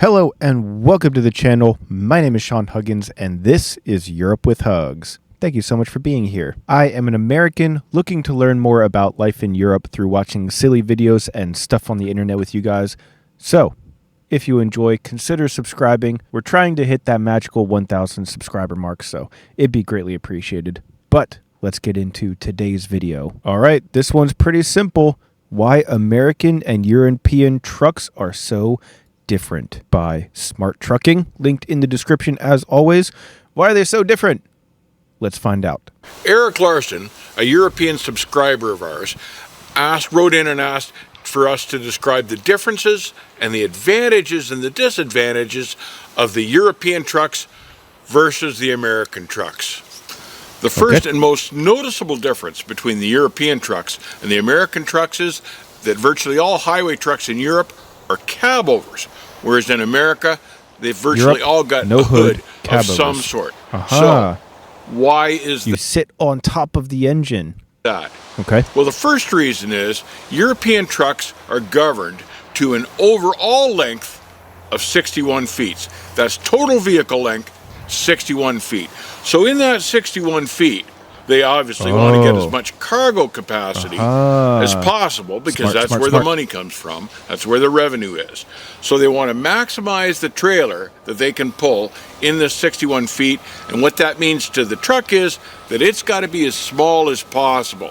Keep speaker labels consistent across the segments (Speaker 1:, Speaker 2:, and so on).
Speaker 1: Hello and welcome to the channel. My name is Sean Huggins and this is Europe with Hugs. Thank you so much for being here. I am an American looking to learn more about life in Europe through watching silly videos and stuff on the internet with you guys. So, if you enjoy, consider subscribing. We're trying to hit that magical 1,000 subscriber mark, so it'd be greatly appreciated. But let's get into today's video. All right, this one's pretty simple. Why American and European trucks are so different, by Smart Trucking, linked in the description as always. Why are they so different? Let's find out.
Speaker 2: Eric Larson, a European subscriber of ours, wrote in and asked for us to describe the differences and the advantages and the disadvantages of the European trucks versus the American trucks. The first and most noticeable difference between the European trucks and the American trucks is that virtually all highway trucks in Europe are cabovers, whereas in America, they've virtually all got
Speaker 1: no
Speaker 2: a hood of
Speaker 1: cabovers.
Speaker 2: some sort. So, why is
Speaker 1: you sit on top of the engine?
Speaker 2: That?
Speaker 1: Okay.
Speaker 2: Well, the first reason is European trucks are governed to an overall length of 61 feet. That's total vehicle length, 61 feet. So in that 61 feet, they obviously want to get as much cargo capacity as possible because that's where the money comes from. That's where the revenue is. So they want to maximize the trailer that they can pull in the 61 feet. And what that means to the truck is that it's got to be as small as possible.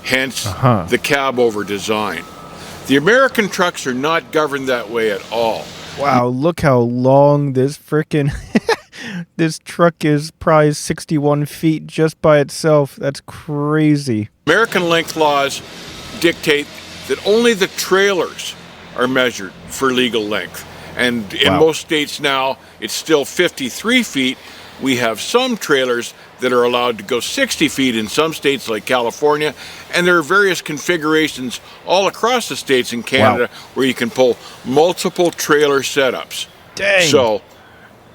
Speaker 2: Hence the cab over design. The American trucks are not governed that way at all.
Speaker 1: Wow, look how long this frickin' this truck is, probably 61 feet just by itself. That's crazy.
Speaker 2: American length laws dictate that only the trailers are measured for legal length. And in most states now, it's still 53 feet. We have some trailers that are allowed to go 60 feet in some states like California. And there are various configurations all across the states in Canada where you can pull multiple trailer setups.
Speaker 1: Dang.
Speaker 2: So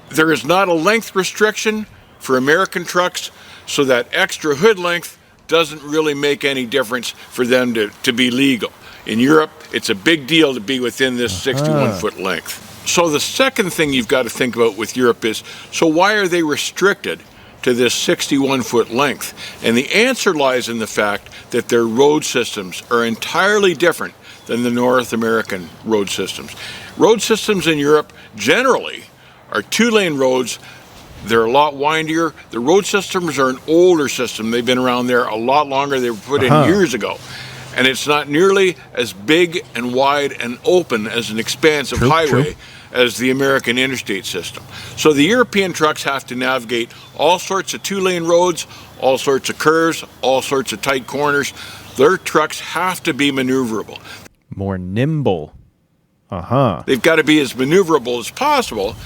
Speaker 2: there is not a length restriction for American trucks, so that extra hood length doesn't really make any difference for them to be legal. In Europe, it's a big deal to be within this 61-foot length. So the second thing you've got to think about with Europe is, so why are they restricted to this 61-foot length? And the answer lies in the fact that their road systems are entirely different than the North American road systems. Road systems in Europe generally are two-lane roads. They're a lot windier. The road systems are an older system. They've been around there a lot longer. They were put in years ago. And it's not nearly as big and wide and open as an expansive highway as the American interstate system. So the European trucks have to navigate all sorts of two-lane roads, all sorts of curves, all sorts of tight corners. Their trucks have to be maneuverable.
Speaker 1: More nimble.
Speaker 2: They've got to be as maneuverable as possible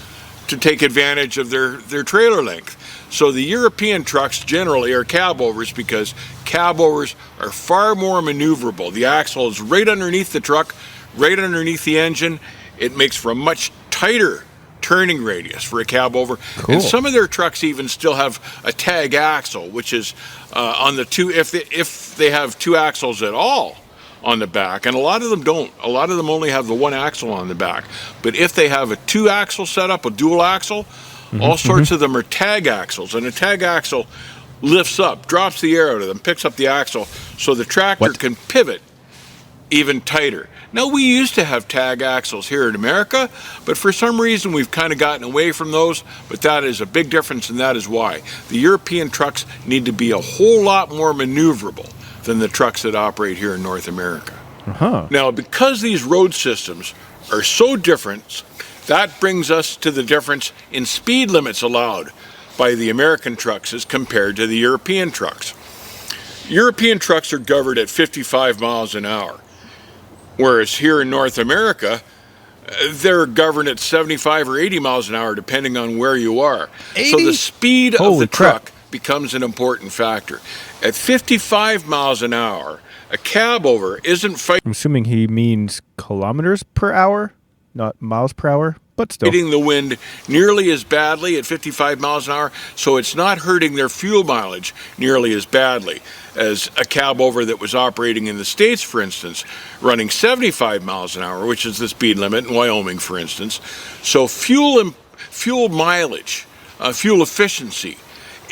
Speaker 2: to take advantage of their trailer length. So the European trucks generally are cabovers because cabovers are far more maneuverable. The axle is right underneath the truck, right underneath the engine. It makes for a much tighter turning radius for a cabover. Cool. And some of their trucks even still have a tag axle, which is on the two, if they have two axles at all on the back, and a lot of them don't. A lot of them only have the one axle on the back. But if they have a two-axle setup, a dual axle, all sorts of them are tag axles. And a tag axle lifts up, drops the air out of them, picks up the axle, so the tractor can pivot even tighter. Now, we used to have tag axles here in America, but for some reason we've kind of gotten away from those, but that is a big difference, and that is why. The European trucks need to be a whole lot more maneuverable than the trucks that operate here in North America. Now, because these road systems are so different, that brings us to the difference in speed limits allowed by the American trucks as compared to the European trucks. European trucks are governed at 55 miles an hour, whereas here in North America, they're governed at 75 or 80 miles an hour, depending on where you are.
Speaker 1: 80?
Speaker 2: So the speed of the truck becomes an important factor. At 55 miles an hour, a cabover isn't fighting.
Speaker 1: I'm assuming he means kilometers per hour, not miles per hour. but still.
Speaker 2: Hitting the wind nearly as badly at 55 miles an hour, so it's not hurting their fuel mileage nearly as badly as a cab over that was operating in the States, for instance, running 75 miles an hour, which is the speed limit in Wyoming, for instance. So fuel mileage, fuel efficiency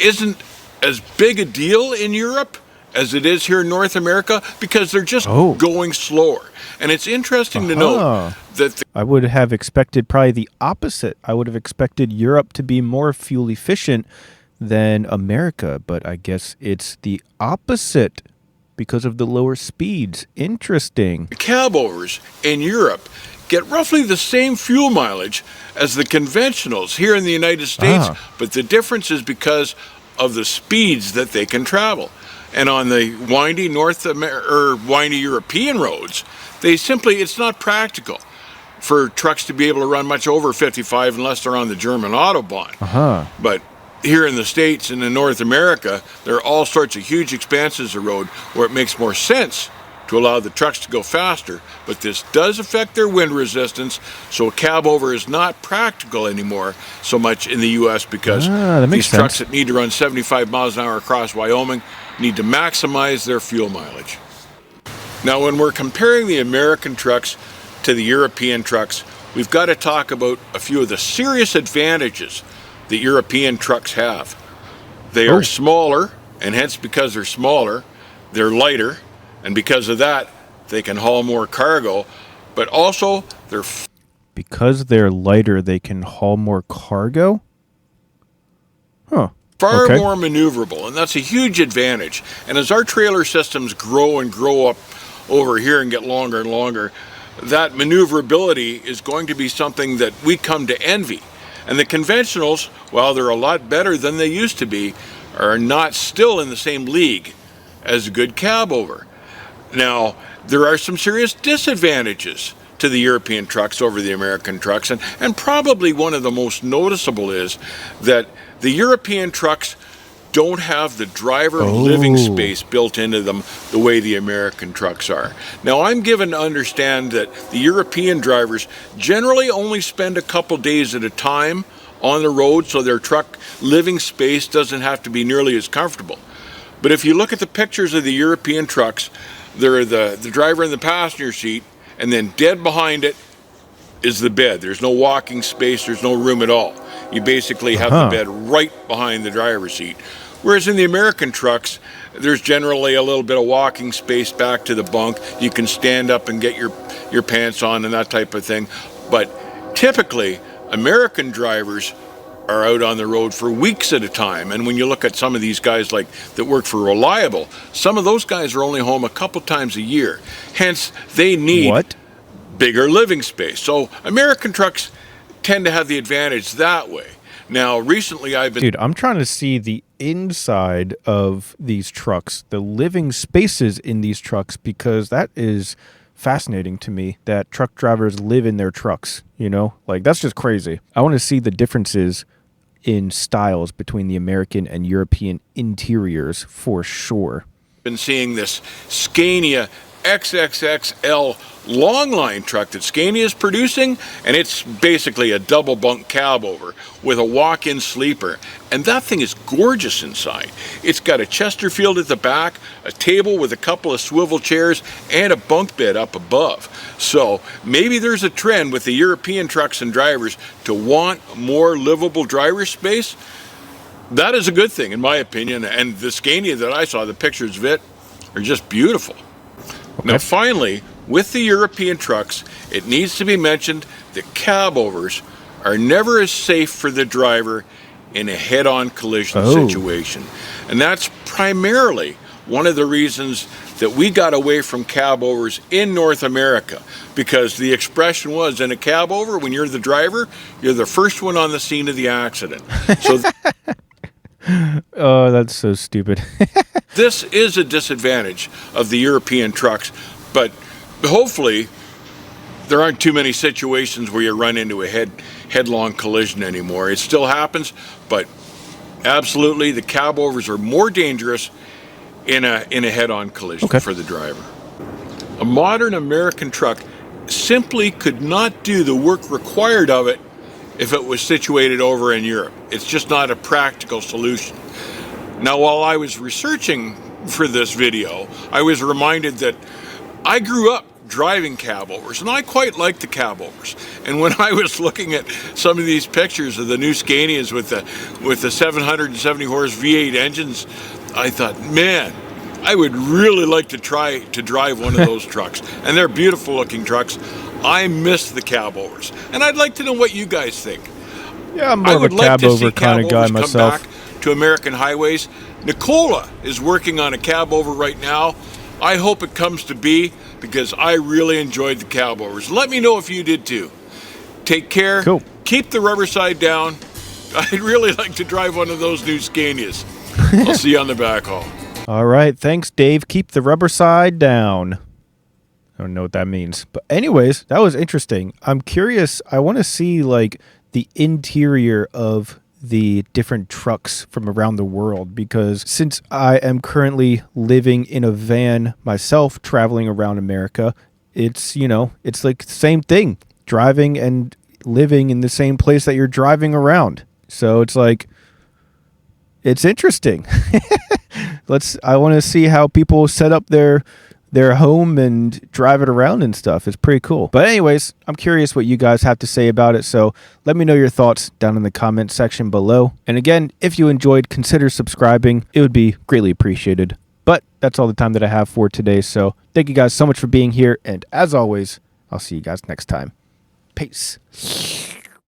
Speaker 2: isn't as big a deal in Europe as it is here in North America because they're just going slower. And it's interesting to note that
Speaker 1: I would have expected probably the opposite. I would have expected Europe to be more fuel efficient than America, but I guess it's the opposite because of the lower speeds. Interesting.
Speaker 2: Cab overs in Europe get roughly the same fuel mileage as the conventionals here in the United States, but the difference is because of the speeds that they can travel. And on the windy windy European roads, it's not practical for trucks to be able to run much over 55 unless they're on the German Autobahn. But here in the States and in North America, there are all sorts of huge expanses of road where it makes more sense to allow the trucks to go faster, but this does affect their wind resistance, so a cab over is not practical anymore so much in the U.S. because these trucks that need to run 75 miles an hour across Wyoming need to maximize their fuel mileage. Now, when we're comparing the American trucks to the European trucks, we've got to talk about a few of the serious advantages that European trucks have. They are smaller, and hence because they're smaller, they're lighter, and because of that, they can haul more cargo, but also
Speaker 1: because they're lighter, they can haul more cargo?
Speaker 2: Far more maneuverable, and that's a huge advantage. And as our trailer systems grow and grow up over here and get longer and longer, that maneuverability is going to be something that we come to envy. And the conventionals, while they're a lot better than they used to be, are not still in the same league as a good cab over. Now, there are some serious disadvantages to the European trucks over the American trucks, and probably one of the most noticeable is that the European trucks don't have the driver living space built into them the way the American trucks are. Now, I'm given to understand that the European drivers generally only spend a couple days at a time on the road, so their truck living space doesn't have to be nearly as comfortable. But if you look at the pictures of the European trucks, they're the driver in the passenger seat, and then dead behind it is the bed. There's no walking space, there's no room at all. You basically have the bed right behind the driver's seat. Whereas in the American trucks, there's generally a little bit of walking space back to the bunk. You can stand up and get your pants on and that type of thing. But typically, American drivers are out on the road for weeks at a time. And when you look at some of these guys that work for Reliable, some of those guys are only home a couple times a year. Hence, they need bigger living space. So American trucks tend to have the advantage that way. Now, recently
Speaker 1: Dude, I'm trying to see the inside of these trucks, the living spaces in these trucks, because that is fascinating to me that truck drivers live in their trucks, that's just crazy. I want to see the differences in styles between the American and European interiors for sure.
Speaker 2: Been seeing this Scania XXXL long line truck that Scania is producing, and it's basically a double bunk cab over with a walk-in sleeper, and that thing is gorgeous inside. It's got a Chesterfield at the back, a table with a couple of swivel chairs, and a bunk bed up above. So maybe there's a trend with the European trucks and drivers to want more livable driver space. That is a good thing in my opinion, and the Scania that I saw, the pictures of it, are just beautiful. Now, finally, with the European trucks, it needs to be mentioned that cab overs are never as safe for the driver in a head-on collision situation. And that's primarily one of the reasons that we got away from cab overs in North America, because the expression was, in a cab over, when you're the driver, you're the first one on the scene of the accident. So
Speaker 1: oh, that's so stupid.
Speaker 2: This is a disadvantage of the European trucks, but hopefully there aren't too many situations where you run into a headlong collision anymore. It still happens, but absolutely the cab overs are more dangerous in a head-on collision for the driver. A modern American truck simply could not do the work required of it if it was situated over in Europe. It's just not a practical solution. Now, while I was researching for this video, I was reminded that I grew up driving cab overs, and I quite like the cab overs. And when I was looking at some of these pictures of the new Scanias with the 770 horse V8 engines, I thought, man, I would really like to try to drive one of those trucks. And they're beautiful looking trucks. I miss the cab overs, and I'd like to know what you guys think.
Speaker 1: Yeah, I'm more of a cab over kind of guy myself.
Speaker 2: Come back to American highways. Nicola is working on a cab over right now. I hope it comes to be, because I really enjoyed the cab overs. Let me know if you did too. Take care.
Speaker 1: Cool.
Speaker 2: Keep the rubber side down. I'd really like to drive one of those new Scanias. I'll see you on the back haul.
Speaker 1: All right. Thanks, Dave. Keep the rubber side down. I don't know what that means. But anyways, that was interesting. I'm curious. I want to see like the interior of the different trucks from around the world, because since I am currently living in a van myself, traveling around America, it's, you know, it's like the same thing, driving and living in the same place that you're driving around. So it's like, it's interesting. I want to see how people set up their home and drive it around and stuff. It's pretty cool. But anyways, I'm curious what you guys have to say about it. So let me know your thoughts down in the comment section below. And again, if you enjoyed, consider subscribing. It would be greatly appreciated. But that's all the time that I have for today. So thank you guys so much for being here. And as always, I'll see you guys next time. Peace.